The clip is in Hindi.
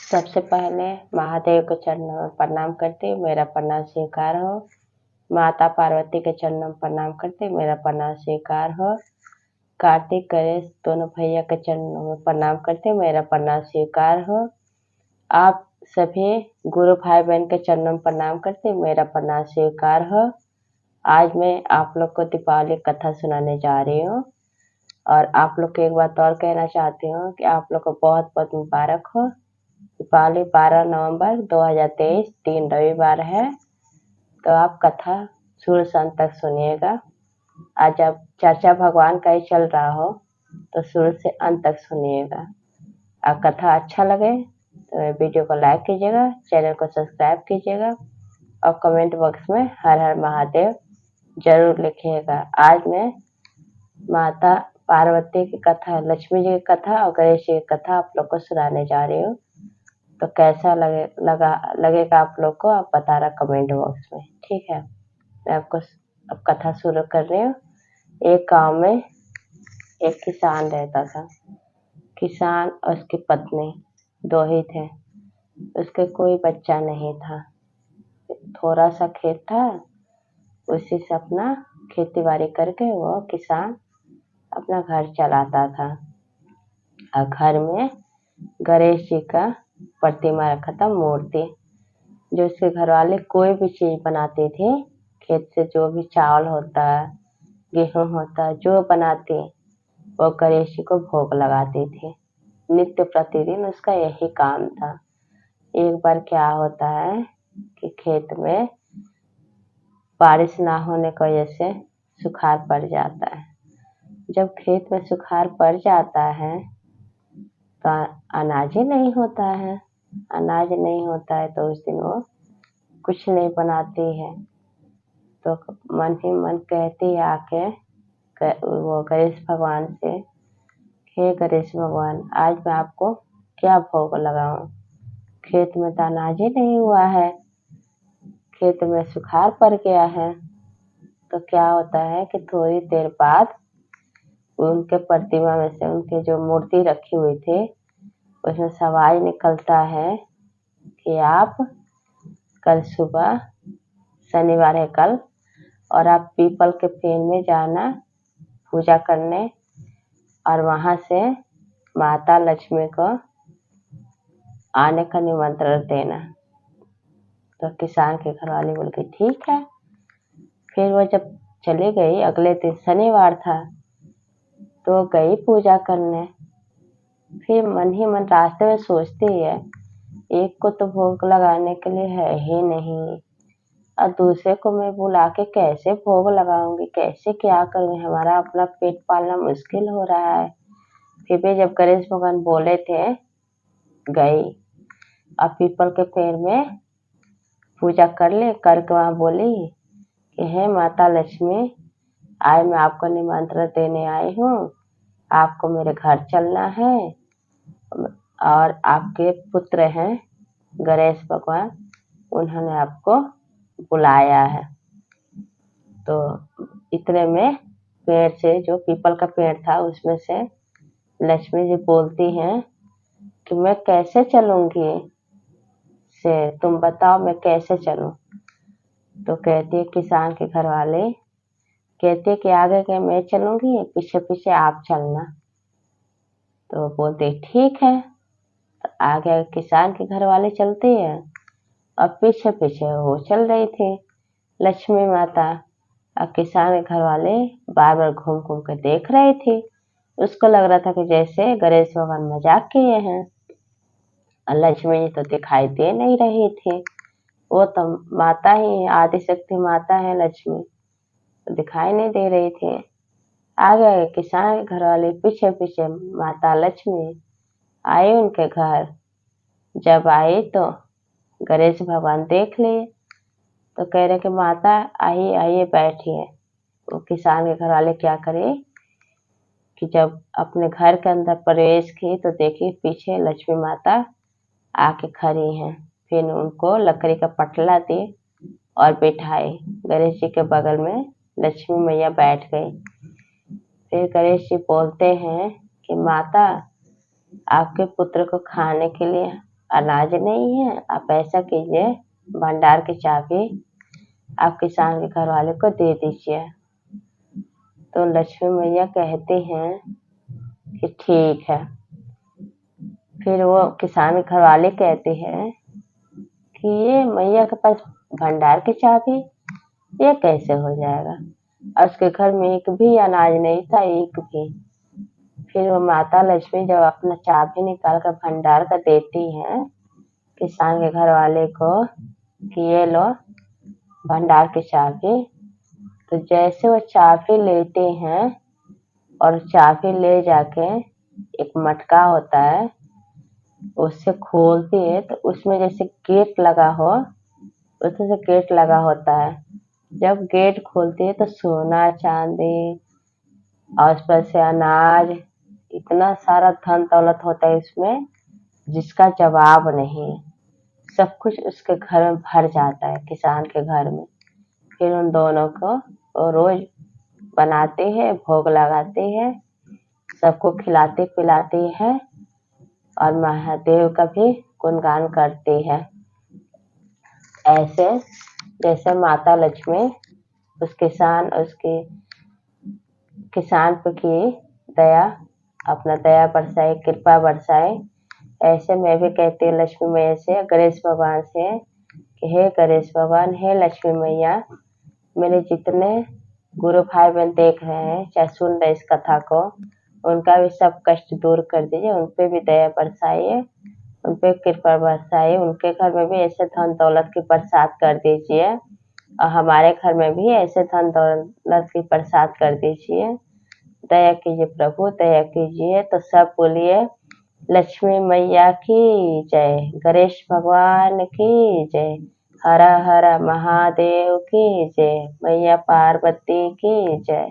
सबसे पहले महादेव के चरणों में प्रणाम करती हूँ, मेरा प्रणाम स्वीकार हो। माता पार्वती के चरणों में प्रणाम करती हूँ, मेरा प्रणाम स्वीकार हो। कार्तिक गणेश दोनों भैया के चरणों में प्रणाम करती हूँ, मेरा प्रणाम स्वीकार हो। आप सभी गुरु भाई बहन के चरणों में प्रणाम करती हूँ, मेरा प्रणाम स्वीकार हो। आज मैं आप लोग को दीपावली कथा सुनाने जा रही हूँ और आप लोग को एक बात और कहना चाहती हूँ कि आप लोग को बहुत बहुत मुबारक हो। दीपावली 12 नवंबर 2023 3 रविवार है, तो आप कथा शुरू से अंत तक सुनिएगा। आज जब चर्चा भगवान का ही चल रहा हो तो शुरू से अंत तक सुनिएगा। और कथा अच्छा लगे तो वीडियो को लाइक कीजिएगा, चैनल को सब्सक्राइब कीजिएगा और कमेंट बॉक्स में हर हर महादेव जरूर लिखिएगा। आज मैं माता पार्वती की कथा, लक्ष्मी जी की कथा और गणेश जी की कथा आप लोग को सुनाने जा रही हूँ। तो कैसा लगेगा आप लोग को, आप बताना कमेंट बॉक्स में, ठीक है। मैं आपको अब कथा शुरू कर रही हूँ। एक गांव में एक किसान रहता था। किसान और उसकी पत्नी दो ही थे, उसके कोई बच्चा नहीं था। थोड़ा सा खेत था, उसी से अपना खेती बाड़ी करके वो किसान अपना घर चलाता था। और घर में गणेश जी का प्रतिमा रखा था, मूर्ति। जो उसके घर वाले कोई भी चीज बनाते थे, खेत से जो भी चावल होता है, गेहूं होता है, जो बनाते वो गणेश जी को भोग लगाते थे। नित्य प्रतिदिन उसका यही काम था। एक बार क्या होता है कि खेत में बारिश ना होने की वजह से सुखाड़ पड़ जाता है। जब खेत में सुखाड़ पड़ जाता है तो अनाज ही नहीं होता है। अनाज नहीं होता है तो उस दिन वो कुछ नहीं बनाती है। तो मन ही मन कहती है आके वो गणेश भगवान से, हे गणेश भगवान, आज मैं आपको क्या भोग लगाऊं? खेत में तो अनाज ही नहीं हुआ है, खेत में सुखाड़ पड़ गया है। तो क्या होता है कि थोड़ी देर बाद उनके प्रतिमा में से, उनके जो मूर्ति रखी हुई थी, उसमें से आवाज निकलता है कि आप कल सुबह, शनिवार है कल, और आप पीपल के पेड़ में जाना पूजा करने और वहां से माता लक्ष्मी को आने का निमंत्रण देना। तो किसान के घर वाले बोल के ठीक है। फिर वो जब चली गई, अगले दिन शनिवार था, तो गई पूजा करने। फिर मन ही मन रास्ते में सोचती है, एक को तो भोग लगाने के लिए है ही नहीं और दूसरे को मैं बुला के कैसे भोग लगाऊंगी, कैसे क्या करूंगी, हमारा अपना पेट पालना मुश्किल हो रहा है। फिर भी जब गणेश भगवान बोले थे, गई और पीपल के पेड़ में पूजा करके वहां बोली कि हे माता लक्ष्मी, आज मैं आपको निमंत्रण देने आई हूँ, आपको मेरे घर चलना है और आपके पुत्र हैं गणेश भगवान, उन्होंने आपको बुलाया है। तो इतने में पेड़ से, जो पीपल का पेड़ था, उसमें से लक्ष्मी जी बोलती हैं कि मैं कैसे चलूंगी, से तुम बताओ मैं कैसे चलूं? तो कहती है किसान के घर वाले, कहते कि आगे के मैं चलूंगी, पीछे पीछे आप चलना। तो बोलते ठीक है। तो आगे किसान के घर वाले चलते हैं और पीछे पीछे वो चल रही थी लक्ष्मी माता। और किसान के घर वाले बार बार घूम घूम कर देख रहे थे। उसको लग रहा था कि जैसे गणेश भगवान मजाक किए हैं। और लक्ष्मी जी तो दिखाई दे नहीं रही थी। वो तो माता ही है, आदिशक्ति माता है लक्ष्मी, तो दिखाई नहीं दे रही थी। आगे किसान के घर वाले पीछे पीछे माता लक्ष्मी आई उनके घर। जब आई तो गणेश भगवान देख लिए, तो कह रहे कि माता आइए आइए बैठिए। वो किसान के घर वाले क्या करे कि जब अपने घर के अंदर प्रवेश की तो देखी पीछे लक्ष्मी माता आके खड़ी हैं। फिर उनको लकड़ी का पटला दी और बिठाए। गणेश जी के बगल में लक्ष्मी मैया बैठ गई। फिर गणेश जी बोलते हैं कि माता, आपके पुत्र को खाने के लिए अनाज नहीं है, आप ऐसा कीजिए, भंडार की चाबी आप किसान के घर वाले को दे दीजिए। तो लक्ष्मी मैया कहती हैं कि ठीक है। फिर वो किसान के घर वाले कहते हैं कि ये मैया के पास भंडार की चाबी, ये कैसे हो जाएगा? और उसके घर में एक भी अनाज नहीं था, एक भी। फिर वो माता लक्ष्मी जब अपना चाबी निकाल कर भंडार का देती हैं किसान के घर वाले को कि ये लो भंडार की चाबी, तो जैसे वो चाबी लेते हैं और चाबी ले जाके एक मटका होता है उससे खोलती है, तो उसमें जैसे गेट लगा हो, उसमें से गेट लगा होता है। जब गेट खोलती है तो सोना चांदी और उस पर से अनाज, इतना सारा धन दौलत होता है इसमें जिसका जवाब नहीं है। सब कुछ उसके घर में भर जाता है, किसान के घर में। फिर उन दोनों को वो रोज बनाते हैं, भोग लगाते हैं, सबको खिलाते पिलाते हैं और महादेव का भी गुणगान करते हैं। ऐसे जैसे माता लक्ष्मी उसके किसान पे की दया, अपना दया बरसाए, कृपा बरसाए। ऐसे मैं भी कहती हूँ लक्ष्मी मैया से, गणेश भगवान से कि हे गणेश भगवान, हे लक्ष्मी मैया, मेरे जितने गुरु भाई बहन देख रहे हैं चाहे सुन रहे इस कथा को, उनका भी सब कष्ट दूर कर दीजिए, उन पे भी दया बरसाइए, उन पे कृपा बरसाइए, उनके घर में भी ऐसे धन दौलत की बरसात कर दीजिए और हमारे घर में भी ऐसे धन दौलत की बरसात कर दीजिए। दया कीजिए प्रभु, दया कीजिए। तो सब बोलिए लक्ष्मी मैया की जय, गणेश भगवान की जय, हर हर महादेव की जय, मैया पार्वती की जय।